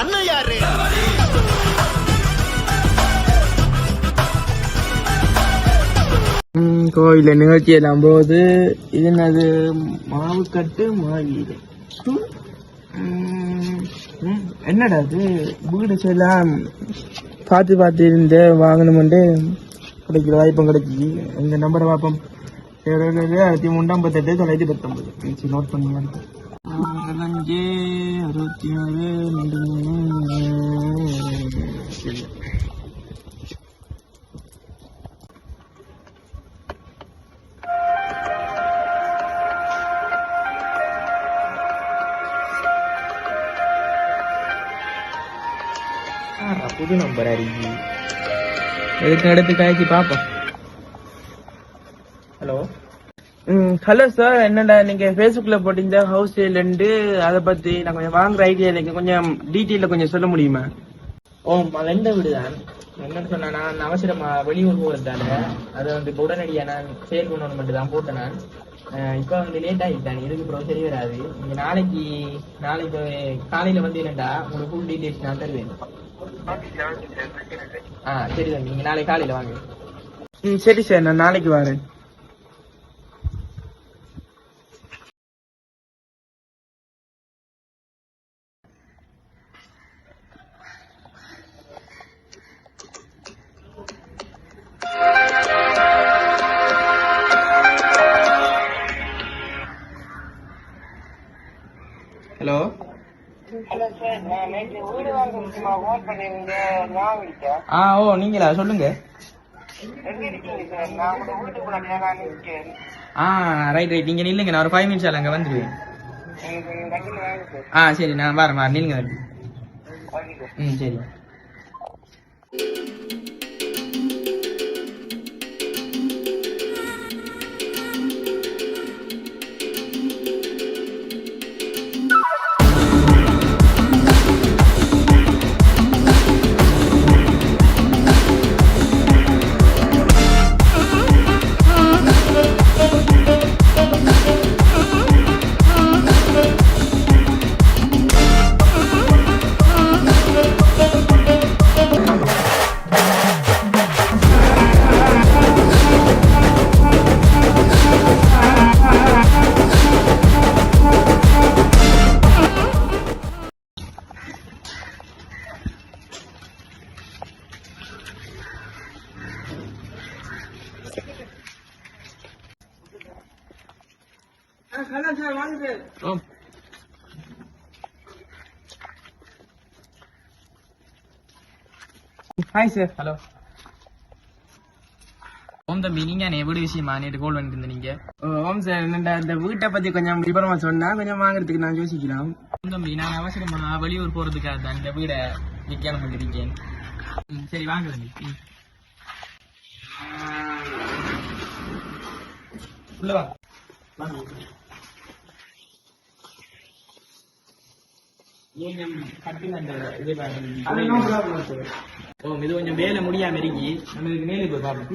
அண்ணன் யாரு? கோயில நிகழ்ச்சி எல்லாம் போது இது என்னது மாவு கட்டு மாவீடு என்னடா அது வீடு எல்லாம் பார்த்து பார்த்து இருந்த வாங்கணுமெண்டு கிடைக்கிற வாய்ப்பும் கிடைச்சி இந்த நம்பரை பார்ப்போம் 7358 919 நோட் பண்ணி 5 66 புது நம்பர் அறிக்கி எதுக்கு எடுத்து காய்ச்சி பார்ப்போம். ஹலோ ஹலோ சார், என்னடா நீங்க ஃபேஸ்புக்ல போட்டீங்க ஹவுஸ் சேல்ண்டு அதை பத்தி நான் கொஞ்சம் வாங்குற ஐடியா எனக்கு கொஞ்சம் டீட்டெயில கொஞ்சம் சொல்ல முடியுமா? ஓ ரெண்ட வீடுதான். என்னன்னு சொன்னா நான் அவசரமா வெளியூர் போகிறதால அதை வந்து இப்போ உடனடியா நான் சேல் பண்ணணும் மட்டும் தான் போட்டேன். நான் இப்போ வந்து லேட் ஆகிட்டேன், இதுக்கு அப்புறம் சரி வராது. நீங்க நாளைக்கு காலையில வந்து என்னண்டா உங்களுக்கு ஃபுல் டீட்டெயில்ஸ் நான் தருவேன். சரி சார், நீங்க நாளைக்கு காலையில வாங்க. சரி சார், நான் நாளைக்கு வரேன். ஹலோ ஓ நீங்களா, சொல்லுங்க. ரைட் ரைட், நீங்க நில்லுங்க, நான் ஒரு 5 minutes அங்க வந்துடுவேன். சரி, நான் வரேன், நில்லுங்க. சரி. Hi sir. ஹலோ. ஓம் தம்பி, நீங்க வீடு விஷயமா நேற்று கால் பண்ணிட்டு நீங்க? ஓம் சார், என்னடா இந்த வீட்டை பத்தி கொஞ்சம் விபரமா சொன்னா கொஞ்சம் வாங்குறதுக்கு நான் யோசிக்கலாம். ஓம் தம்பி, நான் அவசரமா வெளியூர் போறதுக்காக தான் இந்த வீடை விற்கணும் பண்ணிருக்கேன். சரி வாங்க தம்பி. உள்ள வா. இது கொஞ்சம் வேலை முடியாம இருக்கி, நம்ம இதுக்கு மேலே போய் பார்ப்போம்.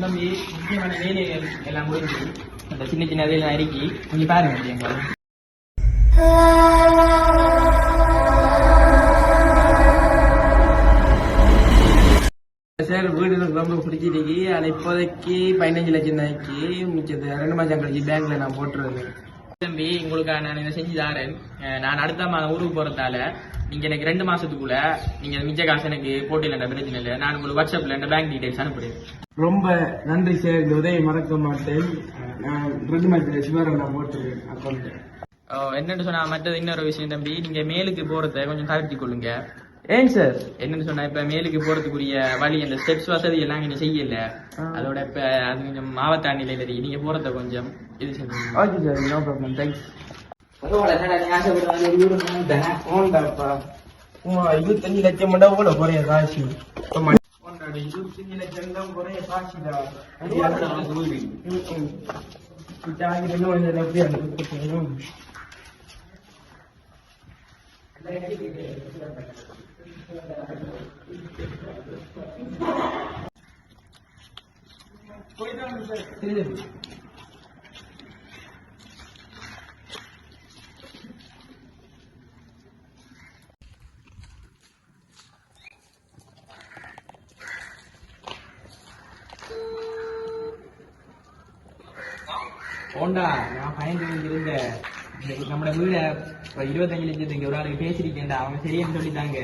தம்பி, முக்கியமான வேலைகள் எல்லாம் முடிஞ்சு அந்த சின்ன சின்ன வேலை இறக்கி கொஞ்சம் பாருங்க. சார், வீடு ரொம்ப பிடிச்சிருக்கு. ஆனால் இப்போதைக்கு 15 லட்சம் ரூபாய்க்கு மிச்சது 2 மாதம் கழிச்சு பேங்க்ல நான் போட்டுருவேன். தம்பி, உங்களுக்கு நான் இதை செஞ்சு தாரேன். நான் அடுத்த மாதம் ஊருக்கு போறதால நீங்க எனக்கு 2 மாசத்துக்குள்ள நீங்க மிச்ச காசு எனக்கு போட்டியில் பிரச்சனை இல்லை. நான் உங்களுக்கு வாட்ஸ்அப்ல இந்த பேங்க் டீடைல்ஸ் அனுப்புறேன். ரொம்ப நன்றி சார், இந்த உதவி மறக்க மாட்டேன். நான் 2 மாசத்துல சிவரை நான் போட்டுருவேன் அக்கௌண்ட். என்னன்னு சொன்னா மற்றது இன்னொரு விஷயம் தம்பி, நீங்க மேலுக்கு போறத கொஞ்சம் தவிர்த்து கொள்ளுங்க. ஏன் சார்? என்னன்னு சொன்னா இப்ப மேலுக்கு போறதுக்குரிய வழி அந்த ஸ்டெப்ஸ் வசதி எல்லாம் நீங்க செய்யல. அதோட இப்ப அது கொஞ்சம் ஆபத்தா நிலையில இருக்கு. நீங்க போறத கொஞ்சம் இது செய்யுங்க. Okay sir, no problem, thanks. 25 லட்சம் மட்டும் கூட குறைய காசு. 25 லட்சம் தான் குறைய காசுடா. எப்படி சரி தம்பி. ஓண்டா நான் பயந்து இருந்தேன். நம்ம வீட 25 லட்சத்துக்கு ஒரு ஆளுக்கு பேசிருக்கேன்டா, அவங்க சரியான்னு சொல்லிட்டாங்க.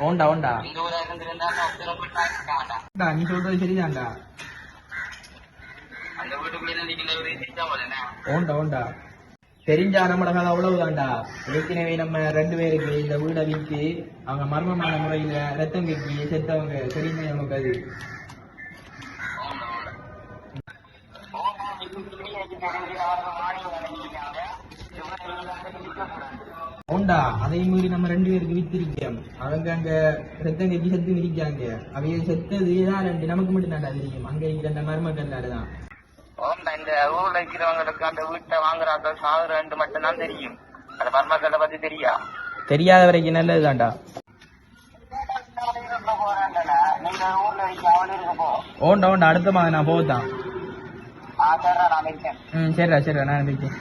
ஓண்டா ஓண்டா நீ சொல்றது சரிதான்டா. ஓண்டா ஓண்டா தெரிஞ்சா நம்மட கதை அவ்வளவுதான்டா. ஏற்கனவே நம்ம 2 பேருக்கு இந்த வீடை விற்று அவங்க மர்மமான முறையில ரத்தம் கட்டி செத்தவங்க தெரியுமே நமக்கு. அது ஓண்டா அதை மீறி நம்ம 2 பேருக்கு வித்திருக்கோம். அவங்க அங்க ரத்தம் கட்டி செத்து மிதிக்காங்க. அவைய செத்தது ஏதாவது நமக்கு மட்டும் தாண்டா தெரியும். அங்க இருக்கிற அந்த மர்மக்கல் தான். இந்த ஊர்ல இருக்கிறவங்களுக்கு அந்த வீட்டை வாங்குறாங்க சாகுற மட்டும் தான் தெரியும். அந்த மர்மக்கல்லை பத்தி தெரியாத வரைக்கும் நல்லதுதான்டா. ஓண்டா ஓண்டா அடுத்த மாதம் நான் போதான். சரிடா சரிடா நான் இருக்கேன்.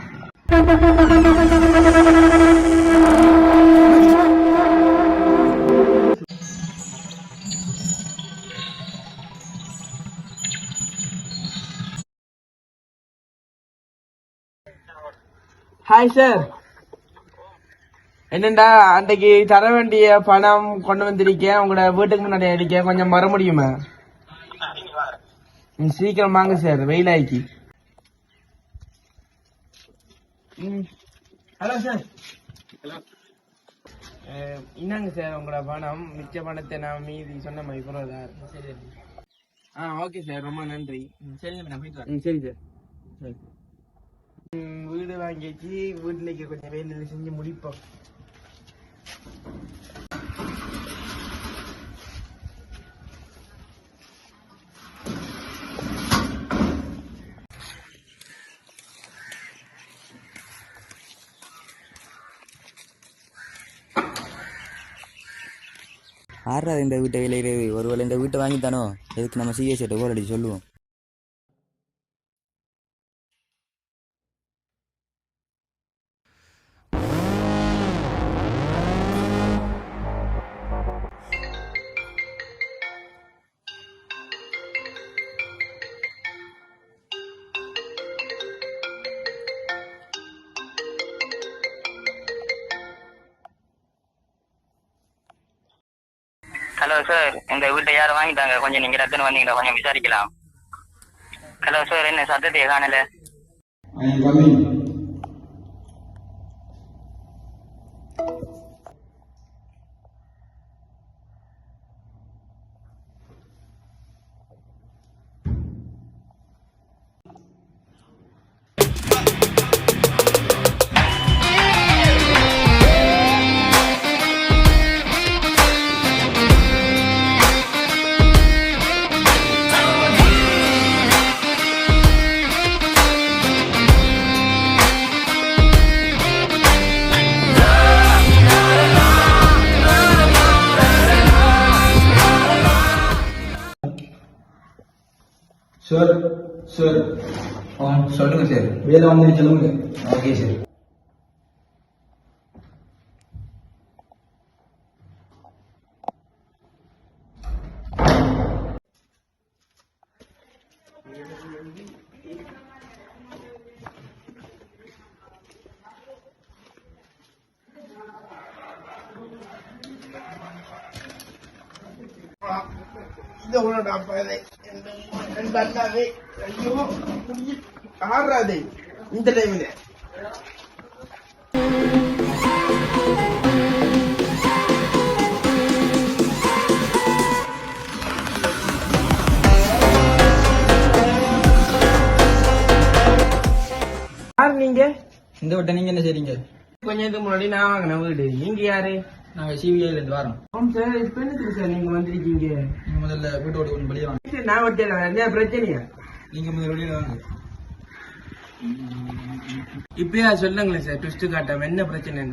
Hi sir. என்னண்டா அன்றைக்கு தர வேண்டிய பணம் கொண்டு வந்திருக்கேன். உங்களோட வீட்டுக்கு முன்னாடி அடிக்க கொஞ்சம் வர முடியுமா? சீக்கிரம் வாங்க சார், வெயிலாய்க்கு. Hello sir. என்னங்க சார் உங்களோட பணம், மிச்ச பணத்தை நான் மீதி சொன்ன மாதிரி புறதா. சரி ஓகே சார், ரொம்ப நன்றி. சரி சரி சார். சரி வீடு வாங்கிச்சு, வீட்டுல கொஞ்சம் வேலை செஞ்சு முடிப்போம். ஆறாது இந்த வீட்டை விளையிறது. ஒருவேளை இந்த வீட்டை வாங்கித்தானோ, எதுக்கு நம்ம சிஎஸ் கோல் அடி சொல்லுவோம். ஹலோ சார், இந்த வீட்டை யாரும் வாங்கிட்டாங்க, கொஞ்சம் நீங்க ரத்தன வந்தீங்களா, கொஞ்சம் விசாரிக்கலாம். ஹலோ சார், என்ன சத்தத்தையே காணல? சார் சார் சொல்லுங்க சார். வேலை வந்து சொல்லுங்க. Okay sir. இந்த டைம்ல நீங்க இந்த வீட்டை நீங்க என்ன செய்றீங்க? கொஞ்சத்துக்கு முன்னாடி நான் வாங்கின வீடு. நீங்க யாரு? நாங்க சிபிஐல இருந்து வரோம். சார் இப்ப என்னத்துக்கு சார் நீங்க வந்திருக்கீங்க? நீங்க முதல்ல வீட்டோட கொஞ்சம் வெளியே வாங்க. நான் வட்டேன், என்ன பிரச்சனையா? நீங்க முதல்ல வெளியே வாங்க. இப்பயா சொல்லுங்களேன் சார், ட்விஸ்ட் காட்டாம என்ன பிரச்சனை?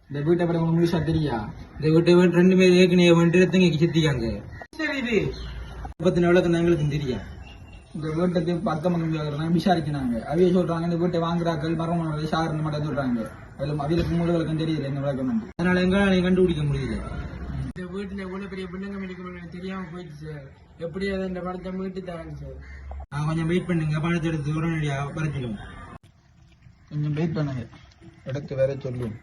இந்த வீட்டை படம் உங்களுக்கு முழுசா தெரியா? இந்த வீட்டை 2 பேர் ஏற்கனவே வந்துட்டு செத்திக்காங்க. சரி இது பத்தின விளக்கம் எங்களுக்கு தெரியும். இந்த வீட்டை பக்கம் விசாரிக்கிறாங்க. அவைய சொல்றாங்க இந்த வீட்டை வாங்குறாக்கள் மரமான சாருன்னு மட்டும் சொல்றாங்க. அவைகளுக்கு முழு விளக்கம் தெரியுது என்ன விளக்கம். அதனால எங்களால கண்டுபிடிக்க முடியல. இந்த வீட்டுல எவ்வளவு பெரிய பிள்ளைங்க medical தெரியாம போயிடுச்சு சார். எப்படி அதை இந்த படத்தை மீட்டு தரேன் சார். கொஞ்சம் வெயிட் பண்ணுங்க, பணத்தை எடுத்து உடனடியா பறிச்சிடும். கொஞ்சம் வெயிட் பண்ணுங்க, எடுத்து வேற சொல்லும்.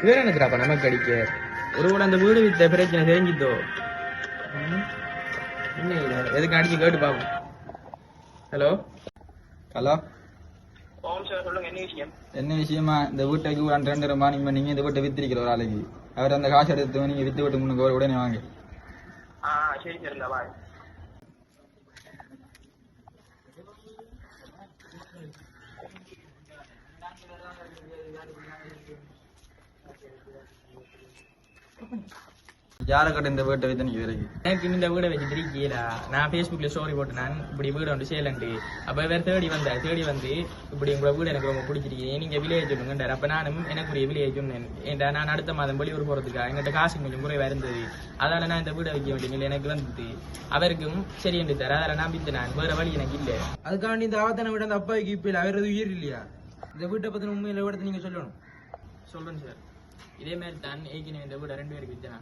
வேற எனக்குறாப்பா நமக்கு அடிக்க ஒருவேளை அந்த வீடு வித்த பிரச்சனை தெரிஞ்சிட்டோ என்ன எதுக்கு அடிச்சு கேட்டு பாப்போம். ஹலோ ஹலோ, சொல்லுங்க என்ன விஷயம்? என்ன விஷயமா? இந்த வீட்டுக்கு 2 மார்னிங் நீங்க இந்த வீட்டை வித்திருக்கிற ஒரு ஆளுக்கு அவர் அந்த காசு எடுத்து நீங்க வித்து விட்டு முன்னுக்கு உடனே வாங்க. சரி சரிங்க பாய். யாரை கட்ட இந்த வீட்டை வித்து நீங்க வரைக்கும் எனக்கு இந்த வீடை வச்சு திரிக்கீழா நான் Facebookல ஸ்டோரி போட்டு நான் இப்படி வீடு வந்து சேலண்டு அப்ப வேற தேடி வந்து இப்படி உங்களோட வீடு எனக்கு ரொம்ப பிடிச்சிருக்கீங்க, நீங்க வில்லேஜ் சொல்லுங்கன்றார். அப்ப நானும் எனக்குரிய வில்லேஜ் ஏன்டா நான் அடுத்த மாதம் வெளியூர் போறதுக்கா எங்கிட்ட காசு கொஞ்சம் குறைவா இருந்தது, அதால நான் இந்த வீடை வைக்க வேண்டிய நிலை எனக்கு வந்துட்டு அவருக்கும் சரி என்று தர அதால நான் பித்து நான் வேற வழி எனக்கு இல்ல. அதுக்காண்டி இந்த ஆவத்தான வீடு அந்த அப்பாவுக்கு இப்ப இல்ல அவர் உயிர் இல்லையா? இந்த வீட்டை பத்தின உண்மையில விடத்தை நீங்க சொல்லணும். சொல்றேன் சார், இதே மாதிரி தான் ஏற்கனவே இந்த வீடை 2 பேருக்கு வித்தேன்.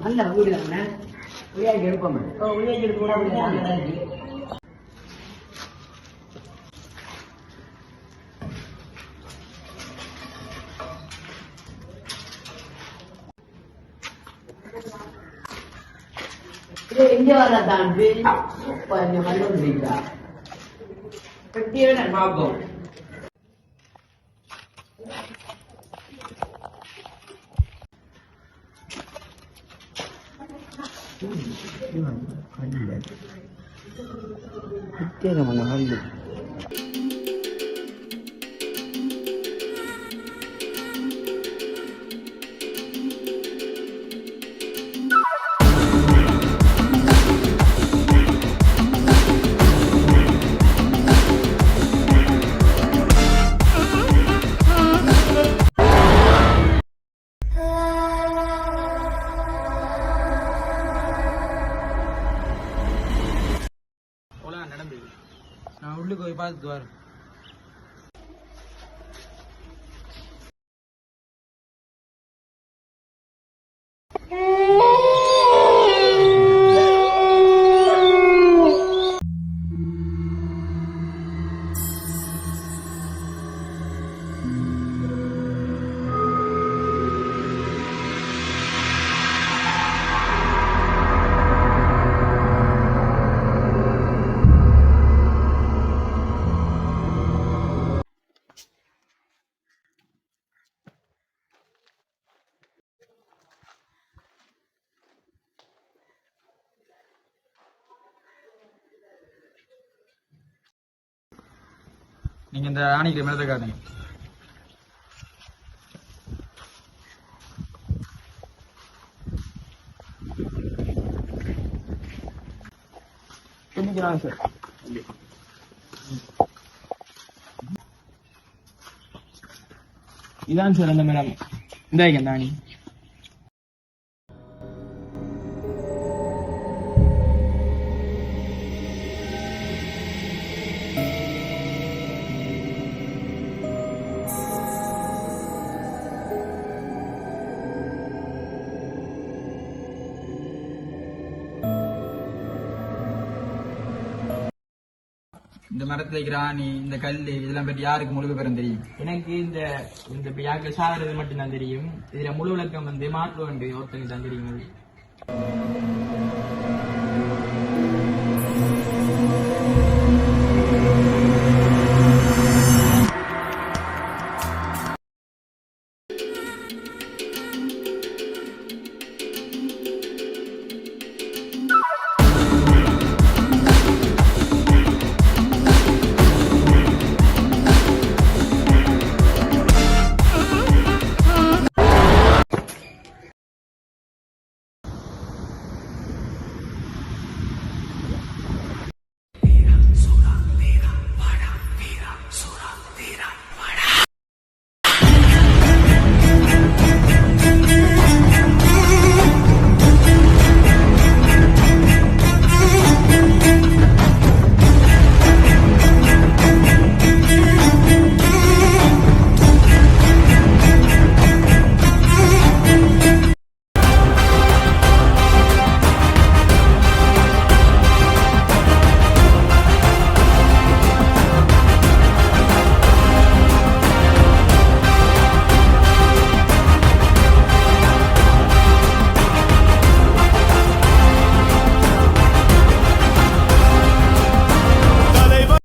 நல்ல வீடு தானே, உரியாக்கி எடுப்போம். உரியாக்கி எடுத்து கூட எங்க வர தாண்டி கொஞ்சம் நல்ல முடியுதா பெட்டியே பார்ப்போம். நடந்தது நான் உள்ளுக்கு போய் பார்த்துட்டு வரேன். நீங்க இந்த ஆணிக்கிற மேலத்தை காட்டுங்க. சார் இதான் சார் அந்த மேடம் இந்த ஆணி. இந்த மரத்துல இருக்கிற ஆணி, இந்த கல்லு இதெல்லாம் பற்றி யாருக்கு முழு பேரும் தெரியும்? எனக்கு இந்த இந்த யாக்கள் சாகிறது மட்டும் தான் தெரியும். இதுல முழு விளக்கம் மாற்று ஒருத்தனுக்கு தான் தெரியும்.